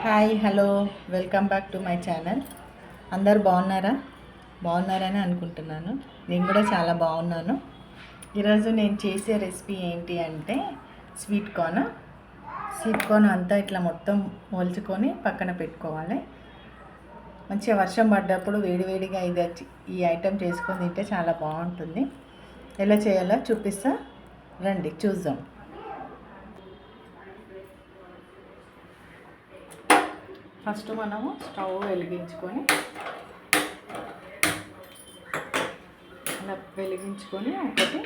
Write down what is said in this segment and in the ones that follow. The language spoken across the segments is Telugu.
Hi hello welcome back to my channel. అందరు బాగున్నారని అనుకుంటున్నాను. నేను కూడా చాలా బాగున్నాను. ఈరోజు నేను చేసే రెసిపీ ఏంటి అంటే స్వీట్ కార్న్ అంతా ఇట్లా మొత్తం మొల్చుకొని పక్కన పెట్టుకోవాలి. మంచిగా వర్షం పడ్డప్పుడు వేడివేడిగా ఈ ఐటెం చేసుకొని తింటే చాలా బాగుంటుంది. ఎలా చేయాలో చూపిస్తా, రండి చూద్దాం. ఫస్ట్ మనము స్టవ్ వెలిగించుకొని ఒకటి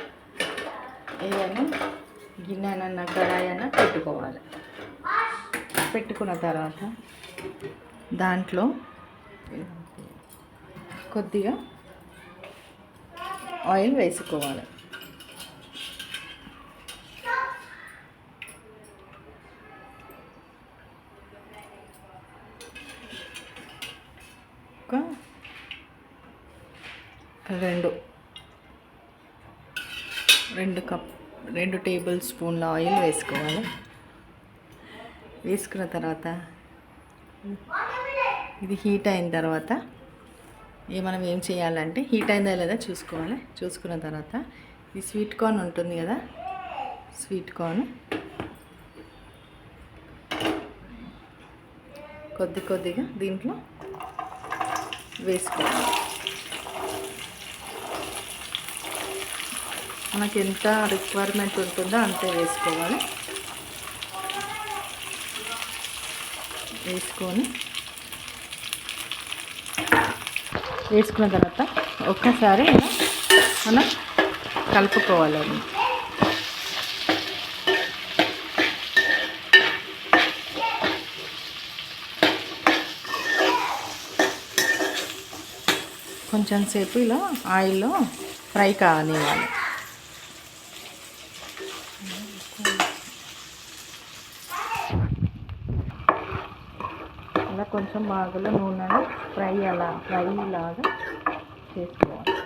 ఏదైనా గిన్నెనన్నా కడాయన్నా పెట్టుకోవాలి. పెట్టుకున్న తర్వాత దాంట్లో కొద్దిగా ఆయిల్ వేసుకోవాలి. ఒక 2 టేబుల్ స్పూన్ల ఆయిల్ వేసుకోవాలి. వేసుకున్న తర్వాత ఇది హీట్ అయిన తర్వాత మనం ఏం చేయాలంటే హీట్ అయిందా లేదా చూసుకోవాలి. చూసుకున్న తర్వాత ఈ స్వీట్ కార్న్ ఉంటుంది కదా, స్వీట్ కార్న్ కొద్దిగా దీంట్లో వేసుకోవాలి. మనకి ఎంత రిక్వైర్మెంట్ ఉంటుందో అంతే వేసుకోవాలి. వేసుకున్న తర్వాత ఒక్కసారి మనం కలుపుకోవాలి. కొంచెం సేపు ఇలా ఆయిల్లో ఫ్రై కానివ్వాలి. అలా కొంచెం బాగా నూనెలో ఫ్రై లాగా చేసుకోవాలి.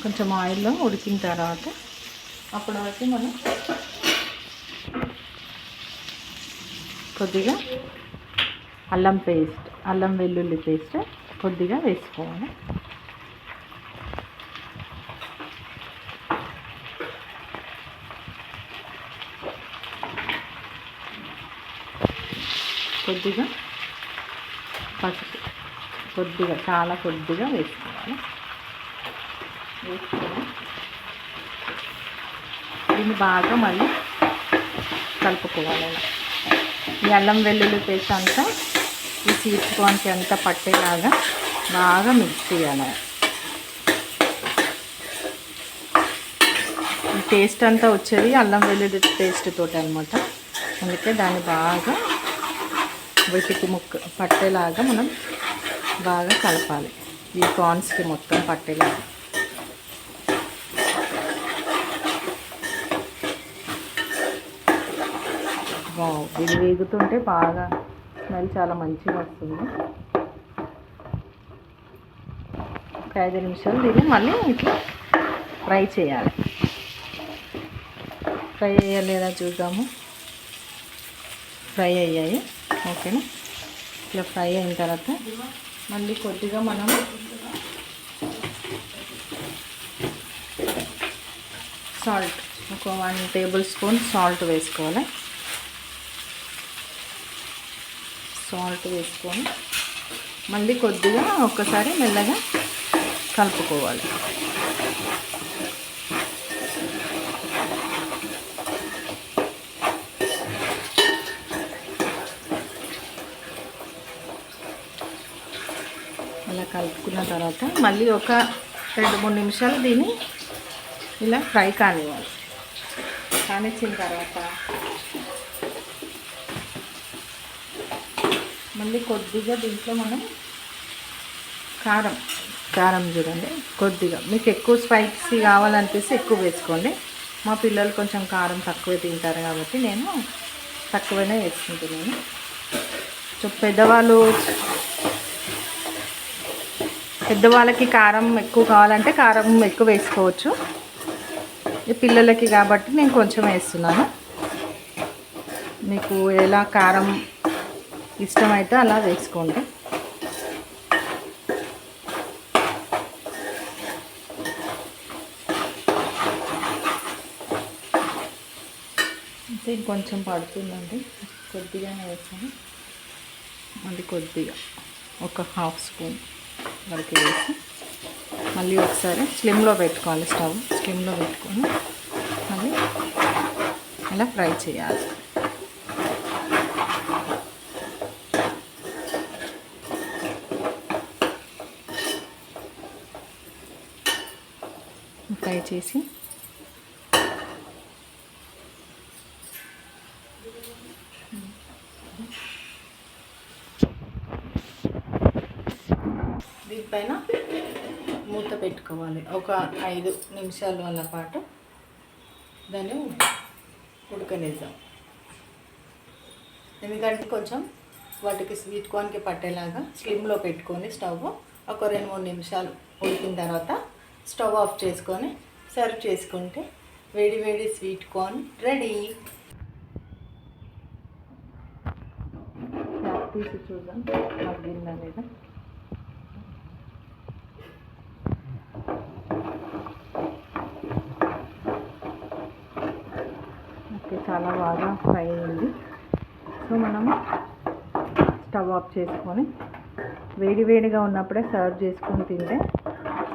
కొంచెం ఆయిల్లో ఉడికిన తర్వాత అప్పటి వరకు మనం కొద్దిగా అల్లం వెల్లుల్లి పేస్ట్ కొద్దిగా వేసుకోవాలి. కొద్దిగా పసుపు చాలా కొద్దిగా వేసుకోవాలి. దీన్ని బాగా మళ్ళీ కలుపుకోవాలి. ఈ అల్లం వెల్లుల్లి పేస్ట్ అంతా ఈ స్వీట్ కార్న్కి అంతా పట్టేలాగా బాగా మిక్స్ చేయాలి. ఈ టేస్ట్ అంతా వచ్చేది అల్లం వెల్లుల్లి పేస్ట్ తోటి అనమాట. అందుకే దాన్ని బాగా వెతికి పట్టేలాగా మనం బాగా కలపాలి. ఈ కార్న్స్కి మొత్తం పట్టేలాగా. ఇది వేగుతుంటే బాగా స్మెల్ చాలా మంచిగా వస్తుంది. ఒక 5 నిమిషాలు దీన్ని మళ్ళీ ఇట్లా ఫ్రై చేయాలి. ఫ్రై అయ్యలేదా చూద్దాము. ఫ్రై అయ్యాయి. ఓకేనా. ఇట్లా ఫ్రై అయిన తర్వాత మళ్ళీ కొద్దిగా మనం సాల్ట్ ఒక 1 టేబుల్ స్పూన్ సాల్ట్ వేసుకోవాలి. సాల్ట్ వేసుకొని మళ్ళీ కొద్దిగా ఒక్కసారి మెల్లగా కలుపుకోవాలి. అలా కలుపుకున్న తర్వాత మళ్ళీ ఒక 2-3 నిమిషాలు దీన్ని ఇలా ఫ్రై కానివ్వాలి. కానిచ్చిన తర్వాత మళ్ళీ కొద్దిగా దీంట్లో మనం కారం చూడండి కొద్దిగా, మీకు ఎక్కువ స్పైసీ కావాలనిపిస్తే ఎక్కువ వేసుకోండి. మా పిల్లలు కొంచెం కారం తక్కువ తింటారు కాబట్టి నేను తక్కువనే వేసుకుంటున్నాను. సో పెద్దవాళ్ళకి కారం ఎక్కువ కావాలంటే కారం ఎక్కువ వేసుకోవచ్చు. పిల్లలకి కాబట్టి నేను కొంచెం వేస్తున్నాను. మీకు ఎలా కారం ఇష్టమైతే అలా వేసుకోండి. ఇది కొంచెం పడుతుందండి, కొద్దిగానే వేసాను. మళ్ళీ కొద్దిగా ఒక హాఫ్ స్పూన్ వరకు వేసి మళ్ళీ ఒకసారి స్లిమ్లో పెట్టుకోవాలి. స్లిమ్లో పెట్టుకొని మళ్ళీ ఇలా ఫ్రై చేయాలి. ఫ్రై చేసి దీనిపైన మూత పెట్టుకోవాలి. ఒక 5 నిమిషాల వల్ల పాటు దాన్ని ఉడకనిద్దాం. ఎందుకంటే కొంచెం వాటికి స్వీట్ కార్న్కి పట్టేలాగా స్లిమ్లో పెట్టుకొని స్టవ్ ఒక 2-3 నిమిషాలు ఉడికిన తర్వాత స్టవ్ ఆఫ్ చేసుకొని సర్వ్ చేసుకుంటే వేడి వేడి స్వీట్ కార్న్ రెడీ. తీసి చూద్దాం మగ్గిందా లేదా. ఓకే, చాలా బాగా ఫ్రై అయింది. సో మనము స్టవ్ ఆఫ్ చేసుకొని వేడిగా ఉన్నప్పుడే సర్వ్ చేసుకొని తింటే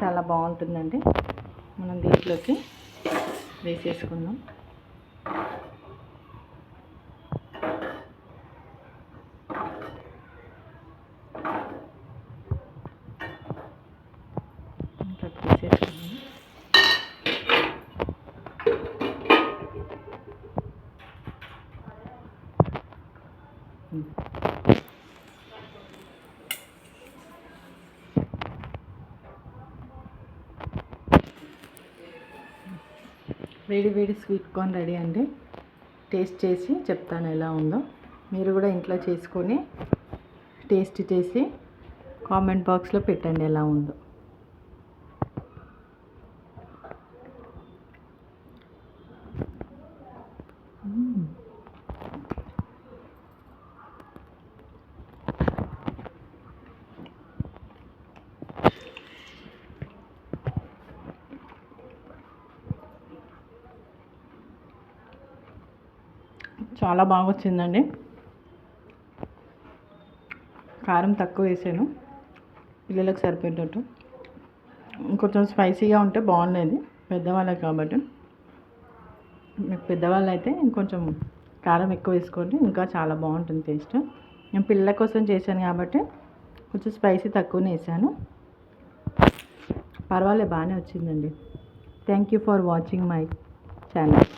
చాలా బాగుంటుందండి. మనం దీంట్లోకి వేసేసుకుందాం. వేడి స్వీట్ కార్న్ రెడీ అండి. టేస్ట్ చేసి చెప్తాను ఎలా ఉందో. మీరు కూడా ఇంట్లో చేసుకొని టేస్ట్ చేసి కామెంట్ బాక్స్లో పెట్టండి ఎలా ఉందో. చాలా బాగా వచ్చిందండి. కారం తక్కువ వేసాను, పిల్లలకు సరిపోయేటట్టు. కొంచెం స్పైసీగా ఉంటే బాగుండేది పెద్దవాళ్ళకి కాబట్టి. మీకు పెద్దవాళ్ళు అయితే ఇంకొంచెం కారం ఎక్కువ వేసుకోండి, ఇంకా చాలా బాగుంటుంది టేస్ట్. నేను పిల్లల కోసం చేశాను కాబట్టి కొంచెం స్పైసీ తక్కువనే వేసాను. పర్వాలేదు, బాగానే వచ్చిందండి. Thank you for watching my channel.